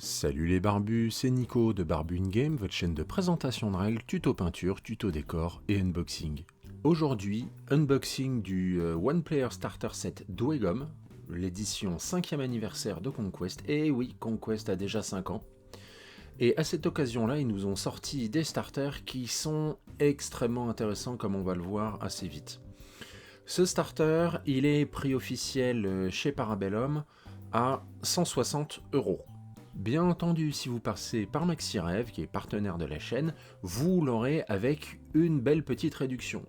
Salut les barbus, c'est Nico de Barbu in Game, votre chaîne de présentation de règles, tuto peinture, tuto décor et unboxing. Aujourd'hui, unboxing du One Player Starter Set Dwegom, l'édition 5e anniversaire de Conquest. Et oui, Conquest a déjà 5 ans. Et à cette occasion-là, ils nous ont sorti des starters qui sont extrêmement intéressants, comme on va le voir assez vite. Ce starter, il est prix officiel chez Parabellum à 160 €. Bien entendu, si vous passez par MaxiRêve, qui est partenaire de la chaîne, vous l'aurez avec une belle petite réduction.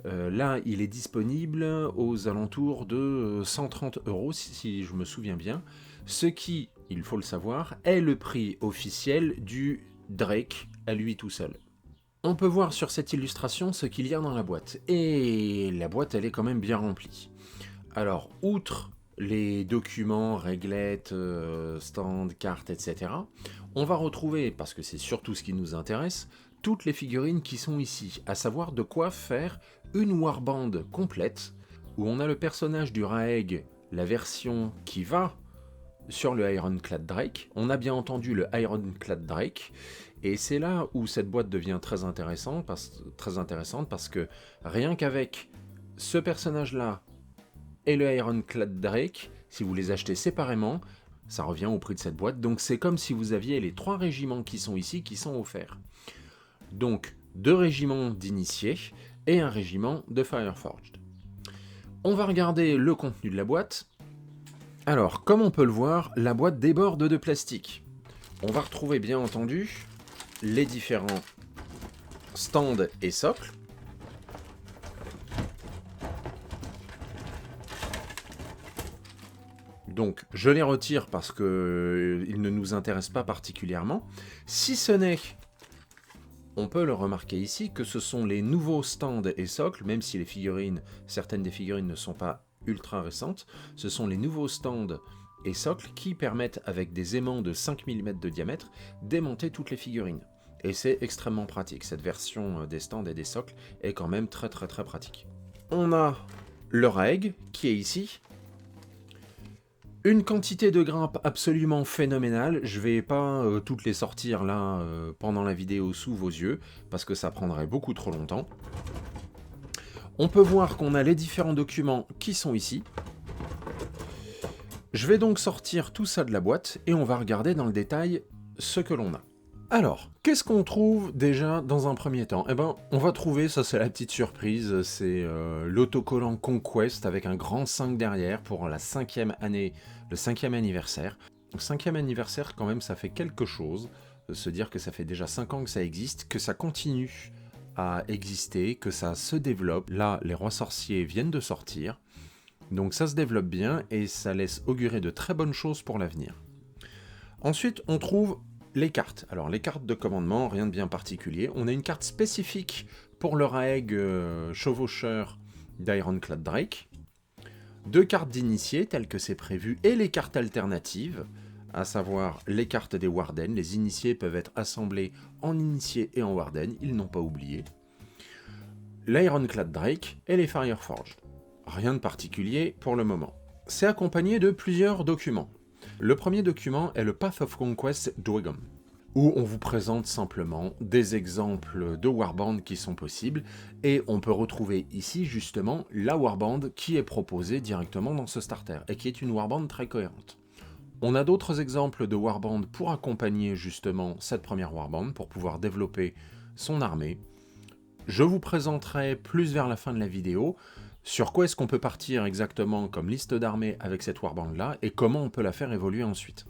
Là, il est disponible aux alentours de 130 € si je me souviens bien, ce qui, il faut le savoir, est le prix officiel du Drake à lui tout seul. On peut voir sur cette illustration ce qu'il y a dans la boîte, et la boîte elle est quand même bien remplie. Alors, outre les documents, réglettes, stands, cartes, etc., on va retrouver, parce que c'est surtout ce qui nous intéresse, toutes les figurines qui sont ici, à savoir de quoi faire une warband complète, où on a le personnage du Raeg, la version qui va sur le Ironclad Drake. On a bien entendu le Ironclad Drake, et c'est là où cette boîte devient très intéressante parce que rien qu'avec ce personnage-là et le Ironclad Drake, si vous les achetez séparément, ça revient au prix de cette boîte. Donc c'est comme si vous aviez les 3 régiments qui sont ici qui sont offerts. Donc 2 régiments d'initiés et un régiment de Fireforged. On va regarder le contenu de la boîte. Alors, comme on peut le voir, la boîte déborde de plastique. On va retrouver bien entendu les différents stands et socles. Donc je les retire parce qu'ils ne nous intéressent pas particulièrement. Si ce n'est, on peut le remarquer ici, que ce sont les nouveaux stands et socles, même si les figurines, certaines des figurines ne sont pas ultra récentes, ce sont les nouveaux stands et socles qui permettent, avec des aimants de 5 mm de diamètre, d'aimanter toutes les figurines. Et c'est extrêmement pratique, cette version des stands et des socles est quand même très pratique. On a le Raeg qui est ici. Une quantité de grappes absolument phénoménale. Je vais pas toutes les sortir là pendant la vidéo sous vos yeux, parce que ça prendrait beaucoup trop longtemps. On peut voir qu'on a les différents documents qui sont ici. Je vais donc sortir tout ça de la boîte, et on va regarder dans le détail ce que l'on a. Alors, qu'est-ce qu'on trouve déjà dans un premier temps? Eh ben, on va trouver, ça c'est la petite surprise, c'est l'autocollant Conquest avec un grand 5 derrière pour la 5e année, le 5e anniversaire. Le 5e anniversaire, quand même, ça fait quelque chose, se dire que ça fait déjà 5 ans que ça existe, que ça continue à exister, que ça se développe. Là, les rois sorciers viennent de sortir, donc ça se développe bien et ça laisse augurer de très bonnes choses pour l'avenir. Ensuite, on trouve les cartes. Alors les cartes de commandement, rien de bien particulier. On a une carte spécifique pour le Raeg chevaucheur d'Ironclad Drake. 2 cartes d'initiés telles que c'est prévu et les cartes alternatives, à savoir les cartes des Warden. Les initiés peuvent être assemblés en initiés et en Warden, ils n'ont pas oublié. L'Ironclad Drake et les Fireforged. Rien de particulier pour le moment. C'est accompagné de plusieurs documents. Le premier document est le Path of Conquest Dwegom, où on vous présente simplement des exemples de warband qui sont possibles, et on peut retrouver ici justement la warband qui est proposée directement dans ce starter, et qui est une warband très cohérente. On a d'autres exemples de warband pour accompagner justement cette première warband, pour pouvoir développer son armée. Je vous présenterai plus vers la fin de la vidéo sur quoi est-ce qu'on peut partir exactement comme liste d'armées avec cette warband-là, et comment on peut la faire évoluer ensuite.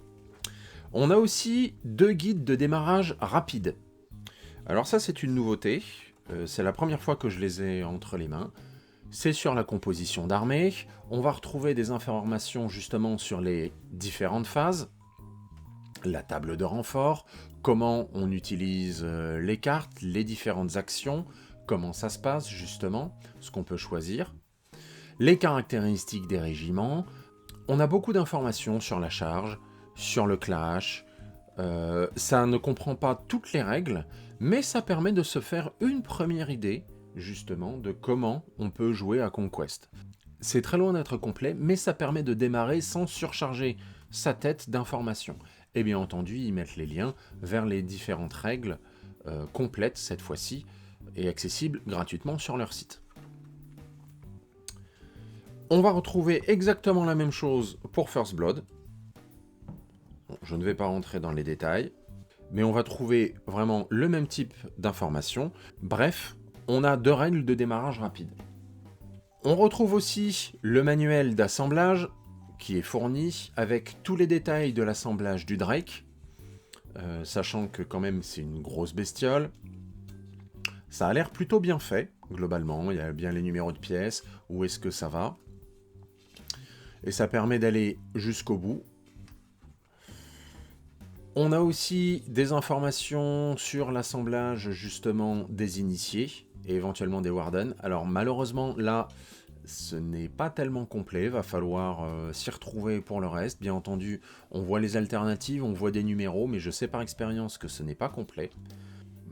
On a aussi 2 guides de démarrage rapide. Alors ça c'est une nouveauté, c'est la première fois que je les ai entre les mains. C'est sur la composition d'armée, on va retrouver des informations justement sur les différentes phases, la table de renfort, comment on utilise les cartes, les différentes actions, comment ça se passe justement, ce qu'on peut choisir, les caractéristiques des régiments. On a beaucoup d'informations sur la charge, sur le clash. Ça ne comprend pas toutes les règles, mais ça permet de se faire une première idée justement de comment on peut jouer à Conquest. C'est très loin d'être complet, mais ça permet de démarrer sans surcharger sa tête d'information. Et bien entendu, ils mettent les liens vers les différentes règles complètes cette fois-ci et accessibles gratuitement sur leur site. On va retrouver exactement la même chose pour First Blood. Bon, je ne vais pas rentrer dans les détails, mais on va trouver vraiment le même type d'information. Bref, on a 2 règles de démarrage rapide. On retrouve aussi le manuel d'assemblage qui est fourni avec tous les détails de l'assemblage du Drake, sachant que quand même c'est une grosse bestiole. Ça a l'air plutôt bien fait, globalement, il y a bien les numéros de pièces, où est-ce que ça va. Et ça permet d'aller jusqu'au bout. On a aussi des informations sur l'assemblage justement des initiés et éventuellement des wardens. Alors malheureusement là, ce n'est pas tellement complet, va falloir s'y retrouver pour le reste. Bien entendu, on voit les alternatives, on voit des numéros, mais je sais par expérience que ce n'est pas complet.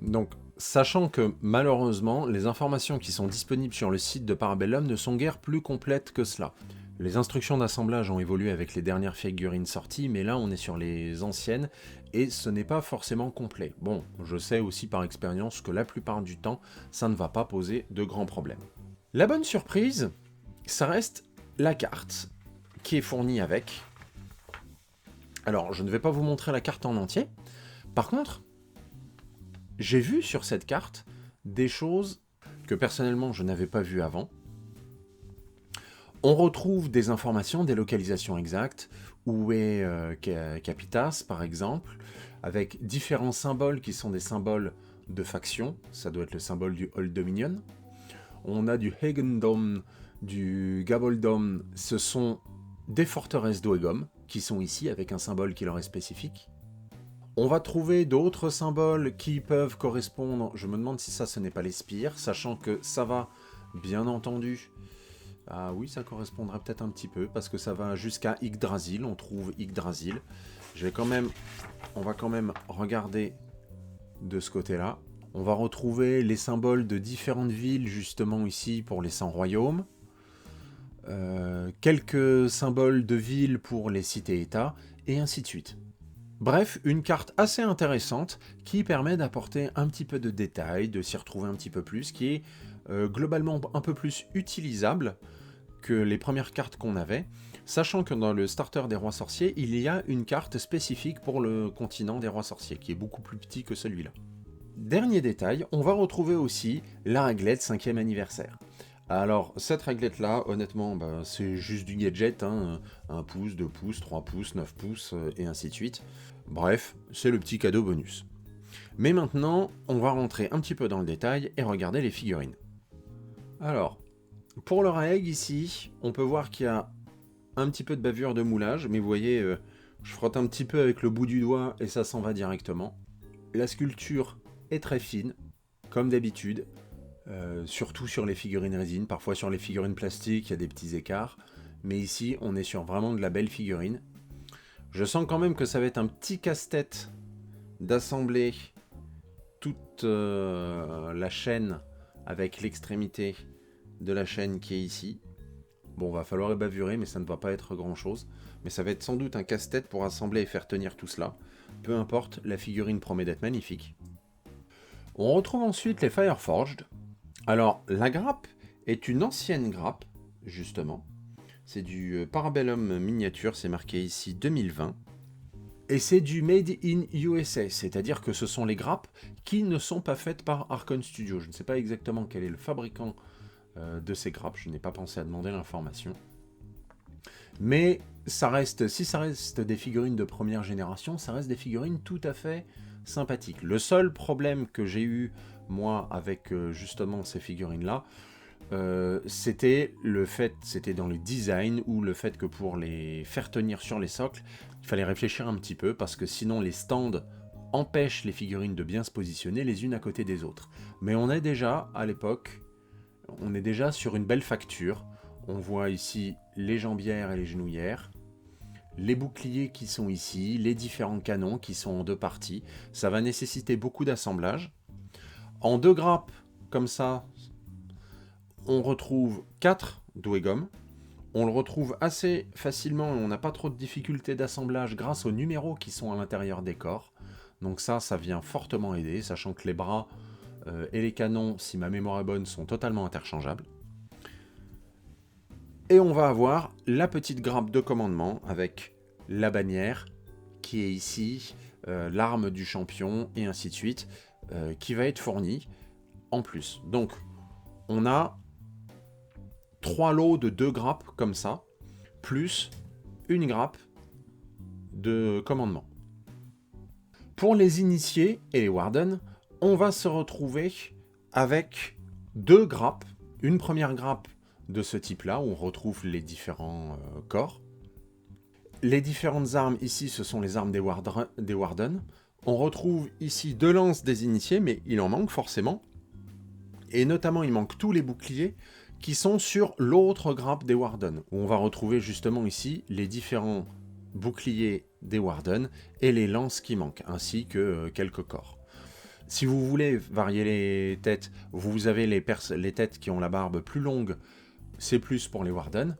Donc, sachant que malheureusement, les informations qui sont disponibles sur le site de Parabellum ne sont guère plus complètes que cela. Les instructions d'assemblage ont évolué avec les dernières figurines sorties, mais là on est sur les anciennes, et ce n'est pas forcément complet. Bon, je sais aussi par expérience que la plupart du temps, ça ne va pas poser de grands problèmes. La bonne surprise, ça reste la carte qui est fournie avec. Alors, je ne vais pas vous montrer la carte en entier. Par contre, j'ai vu sur cette carte des choses que personnellement je n'avais pas vues avant. On retrouve des informations, des localisations exactes, où est Capitas par exemple, avec différents symboles qui sont des symboles de faction, ça doit être le symbole du Old Dominion. On a du Hagendom, du Gaboldom, ce sont des forteresses d'Oegom, qui sont ici avec un symbole qui leur est spécifique. On va trouver d'autres symboles qui peuvent correspondre, je me demande si ça ce n'est pas les spires, sachant que ça va, bien entendu, ah oui ça correspondrait peut-être un petit peu, parce que ça va jusqu'à Yggdrasil, on trouve Yggdrasil. On va quand même regarder de ce côté-là. On va retrouver les symboles de différentes villes justement ici pour les 100 royaumes. Quelques symboles de villes pour les cités-états, et ainsi de suite. Bref, une carte assez intéressante qui permet d'apporter un petit peu de détails, de s'y retrouver un petit peu plus, qui est globalement un peu plus utilisable que les premières cartes qu'on avait, sachant que dans le starter des rois sorciers, il y a une carte spécifique pour le continent des rois sorciers, qui est beaucoup plus petit que celui-là. Dernier détail, on va retrouver aussi la réglette 5e anniversaire. Alors, cette réglette-là, honnêtement, c'est juste du gadget, hein, 1 pouce, 2 pouces, 3 pouces, 9 pouces, et ainsi de suite. Bref, c'est le petit cadeau bonus. Mais maintenant, on va rentrer un petit peu dans le détail et regarder les figurines. Alors, pour le règle ici, on peut voir qu'il y a un petit peu de bavure de moulage, mais vous voyez, je frotte un petit peu avec le bout du doigt et ça s'en va directement. La sculpture est très fine, comme d'habitude. Surtout sur les figurines résine, parfois sur les figurines plastiques il y a des petits écarts, mais ici on est sur vraiment de la belle figurine. Je sens quand même que ça va être un petit casse-tête d'assembler toute la chaîne avec l'extrémité de la chaîne qui est ici. Bon, va falloir ébavurer, mais ça ne va pas être grand chose, mais ça va être sans doute un casse-tête pour assembler et faire tenir tout cela. Peu importe, la figurine promet d'être magnifique. On retrouve ensuite les Fireforged. Alors, la grappe est une ancienne grappe, justement. C'est du Parabellum miniature, c'est marqué ici 2020. Et c'est du Made in USA, c'est-à-dire que ce sont les grappes qui ne sont pas faites par Archon Studio. Je ne sais pas exactement quel est le fabricant de ces grappes, je n'ai pas pensé à demander l'information. Mais ça reste, si ça reste des figurines de première génération, ça reste des figurines tout à fait sympathiques. Le seul problème que j'ai eu moi avec justement ces figurines là c'était dans le design ou le fait que pour les faire tenir sur les socles il fallait réfléchir un petit peu parce que sinon les stands empêchent les figurines de bien se positionner les unes à côté des autres. Mais on est déjà à l'époque, on est déjà sur une belle facture. On voit ici les jambières et les genouillères, les boucliers qui sont ici, les différents canons qui sont en 2 parties. Ça va nécessiter beaucoup d'assemblage. En 2 grappes, comme ça, on retrouve 4 d'Oegom. On le retrouve assez facilement et on n'a pas trop de difficultés d'assemblage grâce aux numéros qui sont à l'intérieur des corps. Donc ça vient fortement aider, sachant que les bras et les canons, si ma mémoire est bonne, sont totalement interchangeables. Et on va avoir la petite grappe de commandement avec la bannière qui est ici, l'arme du champion et ainsi de suite, qui va être fournie en plus. Donc on a 3 lots de 2 grappes comme ça, plus une grappe de commandement. Pour les initiés et les wardens, on va se retrouver avec 2 grappes. Une première grappe de ce type-là, où on retrouve les différents corps. Les différentes armes ici, ce sont les armes des wardens. On retrouve ici 2 lances des initiés, mais il en manque forcément. Et notamment, il manque tous les boucliers qui sont sur l'autre grappe des wardens, où on va retrouver justement ici les différents boucliers des wardens et les lances qui manquent, ainsi que quelques corps. Si vous voulez varier les têtes, vous avez les têtes qui ont la barbe plus longue, c'est plus pour les wardens,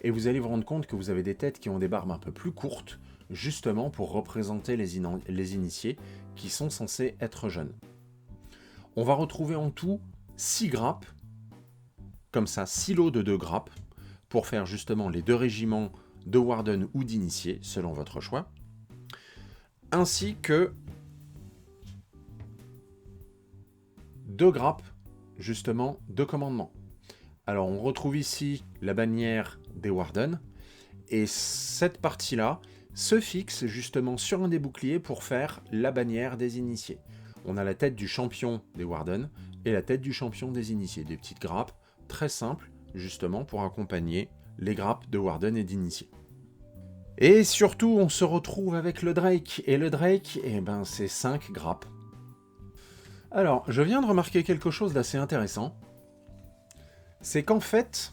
et vous allez vous rendre compte que vous avez des têtes qui ont des barbes un peu plus courtes, justement pour représenter les initiés qui sont censés être jeunes. On va retrouver en tout 6 grappes, comme ça, 6 lots de 2 grappes, pour faire justement les 2 régiments de warden ou d'initiés, selon votre choix, ainsi que 2 grappes, justement, de commandement. Alors, on retrouve ici la bannière des wardens, et cette partie-là se fixe justement sur un des boucliers pour faire la bannière des initiés. On a la tête du champion des wardens et la tête du champion des initiés, des petites grappes très simples, justement, pour accompagner les grappes de warden et d'initiés. Et surtout, on se retrouve avec le Drake, et le Drake, c'est 5 grappes. Alors, je viens de remarquer quelque chose d'assez intéressant, c'est qu'en fait,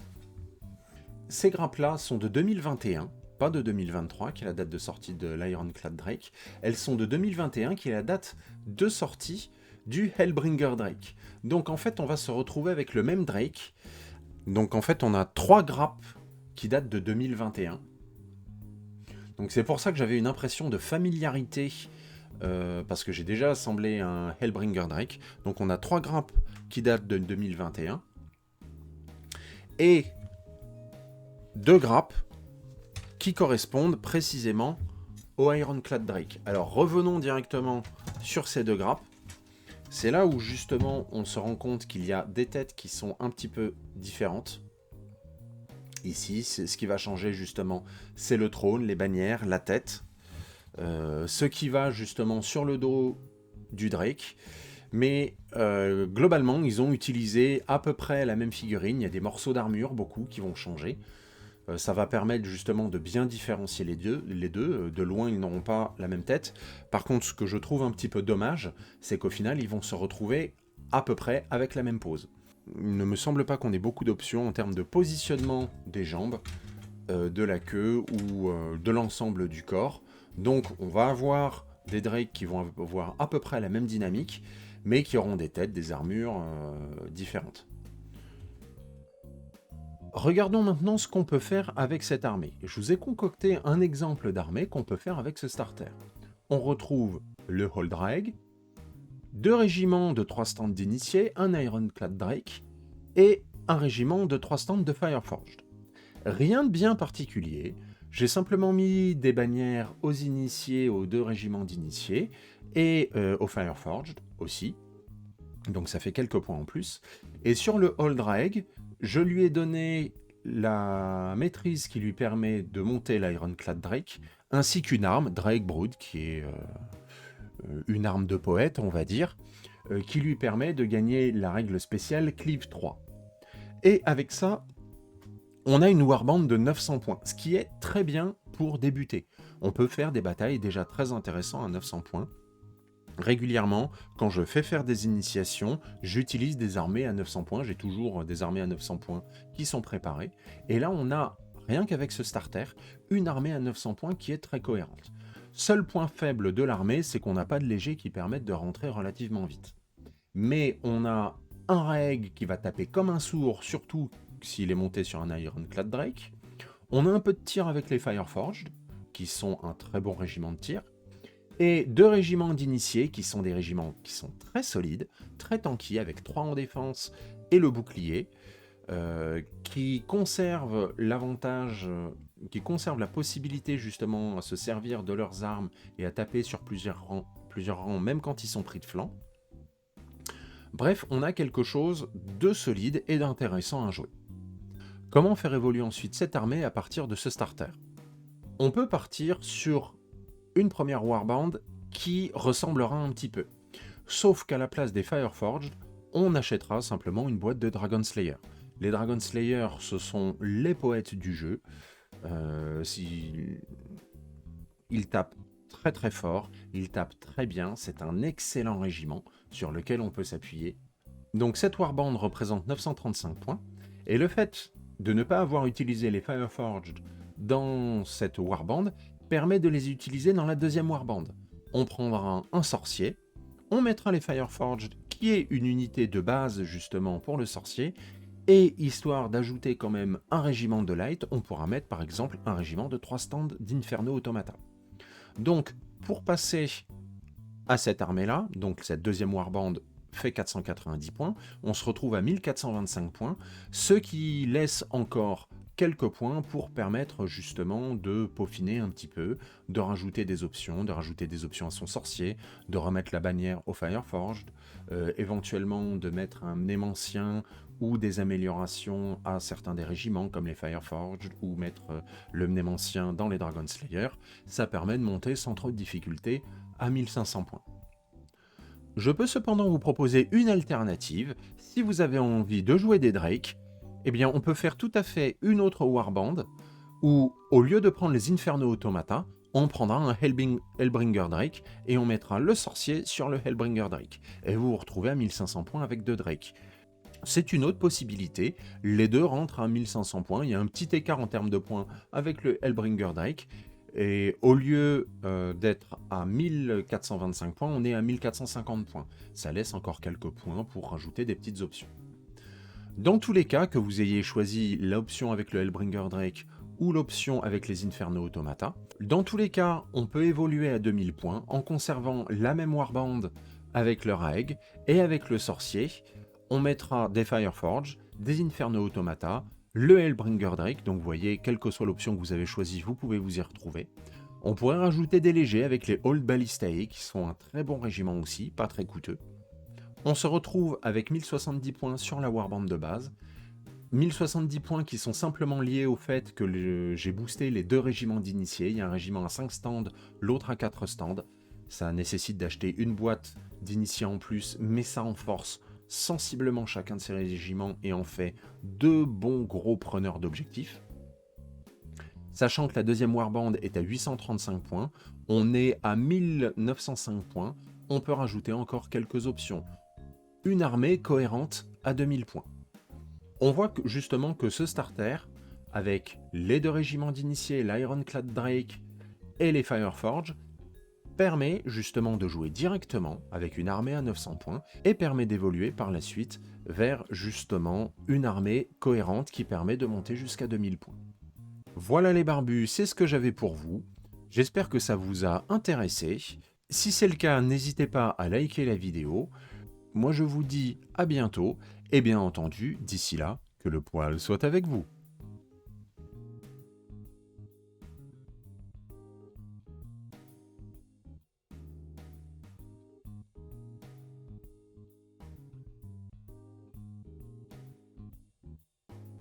ces grappes-là sont de 2021, pas de 2023, qui est la date de sortie de l'Ironclad Drake, elles sont de 2021, qui est la date de sortie du Hellbringer Drake. Donc en fait, on va se retrouver avec le même Drake. Donc en fait, on a 3 grappes qui datent de 2021. Donc c'est pour ça que j'avais une impression de familiarité, parce que j'ai déjà assemblé un Hellbringer Drake. Donc on a 3 grappes qui datent de 2021. Et 2 grappes qui correspondent précisément au Ironclad Drake. Alors revenons directement sur ces 2 grappes. C'est là où justement on se rend compte qu'il y a des têtes qui sont un petit peu différentes. Ici, ce qui va changer justement, c'est le trône, les bannières, la tête. Ce qui va justement sur le dos du Drake. Mais globalement, ils ont utilisé à peu près la même figurine. Il y a des morceaux d'armure, beaucoup, qui vont changer. Ça va permettre justement de bien différencier les deux. De loin, ils n'auront pas la même tête. Par contre, ce que je trouve un petit peu dommage, c'est qu'au final, ils vont se retrouver à peu près avec la même pose. Il ne me semble pas qu'on ait beaucoup d'options en termes de positionnement des jambes, de la queue ou de l'ensemble du corps. Donc, on va avoir des drakes qui vont avoir à peu près la même dynamique, mais qui auront des têtes, des armures différentes. Regardons maintenant ce qu'on peut faire avec cette armée. Je vous ai concocté un exemple d'armée qu'on peut faire avec ce starter. On retrouve le Holddraeg, 2 régiments de 3 stands d'initiés, un Ironclad Drake et un régiment de 3 stands de Fireforged. Rien de bien particulier, j'ai simplement mis des bannières aux initiés, aux 2 régiments d'initiés et aux Fireforged aussi. Donc ça fait quelques points en plus. Et sur le Holddraeg, je lui ai donné la maîtrise qui lui permet de monter l'Ironclad Drake, ainsi qu'une arme, Drakebrood, qui est une arme de poète, on va dire, qui lui permet de gagner la règle spéciale Cleave 3. Et avec ça, on a une warband de 900 points, ce qui est très bien pour débuter. On peut faire des batailles déjà très intéressantes à 900 points. Régulièrement, quand je fais faire des initiations, j'utilise des armées à 900 points. J'ai toujours des armées à 900 points qui sont préparées. Et là, on a, rien qu'avec ce starter, une armée à 900 points qui est très cohérente. Seul point faible de l'armée, c'est qu'on n'a pas de légers qui permettent de rentrer relativement vite. Mais on a un Raeg qui va taper comme un sourd, surtout s'il est monté sur un Ironclad Drake. On a un peu de tir avec les Fireforged, qui sont un très bon régiment de tir, et 2 régiments d'initiés, qui sont des régiments qui sont très solides, très tanky, avec 3 en défense et le bouclier, qui conservent l'avantage, qui conservent la possibilité justement à se servir de leurs armes et à taper sur plusieurs rangs, même quand ils sont pris de flanc. Bref, on a quelque chose de solide et d'intéressant à jouer. Comment faire évoluer ensuite cette armée à partir de ce starter? On peut partir sur une première warband qui ressemblera un petit peu. Sauf qu'à la place des Fireforged, on achètera simplement une boîte de Dragon Slayer. Les Dragon Slayer, ce sont les poètes du jeu. Ils tapent très très fort, ils tapent très bien, c'est un excellent régiment sur lequel on peut s'appuyer. Donc cette warband représente 935 points, et le fait de ne pas avoir utilisé les Fireforged dans cette warband permet de les utiliser dans la deuxième warband. On prendra un sorcier, on mettra les Fireforged, qui est une unité de base justement pour le sorcier, et histoire d'ajouter quand même un régiment de light, on pourra mettre par exemple un régiment de 3 stands d'Inferno Automata. Donc pour passer à cette armée-là, donc cette deuxième warband fait 490 points, on se retrouve à 1425 points, ce qui laisse encore quelques points pour permettre justement de peaufiner un petit peu, de rajouter des options à son sorcier, de remettre la bannière au Fireforged, éventuellement de mettre un Mnémancien ou des améliorations à certains des régiments comme les Fireforged, ou mettre le Mnémancien dans les Dragon Slayer. Ça permet de monter sans trop de difficulté à 1500 points. Je peux cependant vous proposer une alternative. Si vous avez envie de jouer des Drake, eh bien on peut faire tout à fait une autre warband où, au lieu de prendre les Inferno Automata, on prendra un Hellbringer Drake et on mettra le sorcier sur le Hellbringer Drake. Et vous vous retrouvez à 1500 points avec 2 Drake. C'est une autre possibilité, les deux rentrent à 1500 points, il y a un petit écart en termes de points avec le Hellbringer Drake, et au lieu d'être à 1425 points, on est à 1450 points. Ça laisse encore quelques points pour rajouter des petites options. Dans tous les cas, que vous ayez choisi l'option avec le Hellbringer Drake ou l'option avec les Inferno Automata, dans tous les cas, on peut évoluer à 2000 points en conservant la même warband avec le Raeg et avec le sorcier. On mettra des Fireforge, des Inferno Automata, le Hellbringer Drake, donc vous voyez, quelle que soit l'option que vous avez choisie, vous pouvez vous y retrouver. On pourrait rajouter des légers avec les Old Ballistae, qui sont un très bon régiment aussi, pas très coûteux. On se retrouve avec 1070 points sur la warband de base, 1070 points qui sont simplement liés au fait que j'ai boosté les 2 régiments d'initiés. Il y a un régiment à 5 stands, l'autre à 4 stands. Ça nécessite d'acheter une boîte d'initiés en plus, mais ça renforce sensiblement chacun de ces régiments et en fait 2 bons gros preneurs d'objectifs. Sachant que la deuxième warband est à 835 points, on est à 1905 points, on peut rajouter encore quelques options. Une armée cohérente à 2000 points. On voit justement que ce starter, avec les 2 régiments d'initiés, l'Ironclad Drake et les Fireforge, permet justement de jouer directement avec une armée à 900 points et permet d'évoluer par la suite vers justement une armée cohérente qui permet de monter jusqu'à 2000 points. Voilà les barbus, c'est ce que j'avais pour vous. J'espère que ça vous a intéressé. Si c'est le cas, n'hésitez pas à liker la vidéo. Moi je vous dis à bientôt et bien entendu, d'ici là, que le poil soit avec vous.